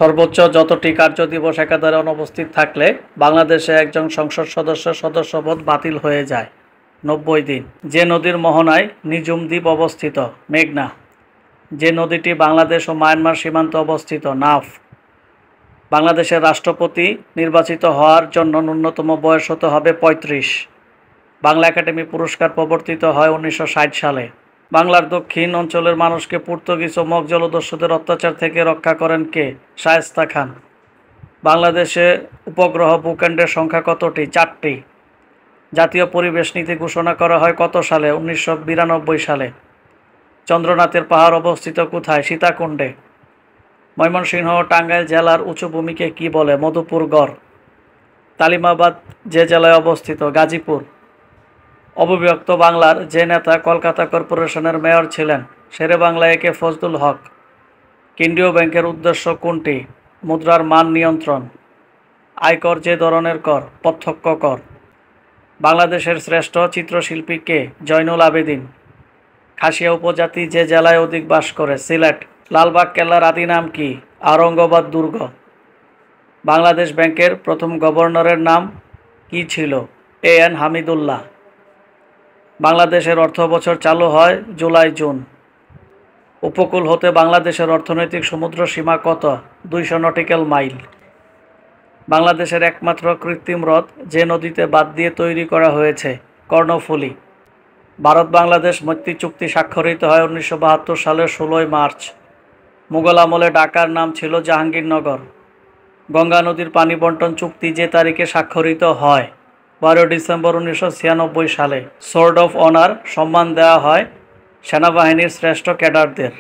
সর্বোচ্চ যতটি কার্যদিবস একাধারে অনুপস্থিত থাকলে বাংলাদেশে একজন সংসদ সদস্যের সদস্যপদ বাতিল হয়ে যায়। 90 দিন। যে নদীর মোহনায় নিঝুম দ্বীপ অবস্থিত? মেঘনা। যে নদীটি বাংলাদেশ ও মায়ানমার সীমান্তে অবস্থিত? নাফ। বাংলাদেশের রাষ্ট্রপতি নির্বাচিত হওয়ার জন্য ন্যূনতম বয়স হতে হবে 35। বাংলা একাডেমি পুরস্কার প্রবর্তিত হয় 1960 সালে। বাংলার দক্ষিণ অঞ্চলের মানুষকে পর্তুগিজ ও মগ জলদস্যুদের অত্যাচার থেকে রক্ষা করেন কে? শায়েস্তা খান। বাংলাদেশে উপগ্রহ ভূখণ্ডের সংখ্যা কতটি? 4টি। জাতীয় পরিবেশ নীতি ঘোষণা করা হয় কত সালে? 1992 সালে। চন্দ্রনাথের পাহাড় অবস্থিত কোথায়? সীতাকুণ্ডে। ময়মনসিংহ ও টাঙ্গাইল জেলার উঁচু ভূমিকে কি বলে? মধুপুর গড়। তালিমাবাদ যে জেলায় অবস্থিত? গাজীপুর। অবিভক্ত বাংলার যে নেতা কলকাতা কর্পোরেশনের মেয়র ছিলেন? শেরেবাংলা একে ফজলুল হক। কেন্দ্রীয় ব্যাংকের উদ্দেশ্য কোনটি? মুদ্রার মান নিয়ন্ত্রণ। আয়কর যে ধরনের কর? প্রত্যক্ষ কর। বাংলাদেশের শ্রেষ্ঠ চিত্রশিল্পী কে? জয়নুল আবেদিন। খাসিয়া উপজাতি যে জেলায় অধিক বাস করে? সিলেট। লালবাগ কেল্লার আদি নাম কি? আওরঙ্গাবাদ দুর্গ। বাংলাদেশ ব্যাংকের প্রথম গভর্নরের নাম কি ছিল? এএন হামিদুল্লাহ। বাংলাদেশের অর্থবছর চালু হয় জুলাই-জুন। উপকূল হতে বাংলাদেশের অর্থনৈতিক সমুদ্র সীমা কত? 200 নটিক্যাল মাইল। বাংলাদেশের একমাত্র কৃত্রিম হ্রদ যে নদীতে বাঁধ দিয়ে তৈরি করা হয়েছে? কর্ণফুলী। ভারত বাংলাদেশ মৈত্রী চুক্তি স্বাক্ষরিত হয় 1972 সালের 16 মার্চ। মুঘল আমলে ঢাকার নাম ছিল জাহাঙ্গীরনগর। গঙ্গা নদীর পানি বন্টন চুক্তি যে তারিখে স্বাক্ষরিত হয়? 12 ডিসেম্বর 1996 সালে। সোর্ড অফ অনার সম্মান দেওয়া হয় সেনাবাহিনীর শ্রেষ্ঠ ক্যাডারদের।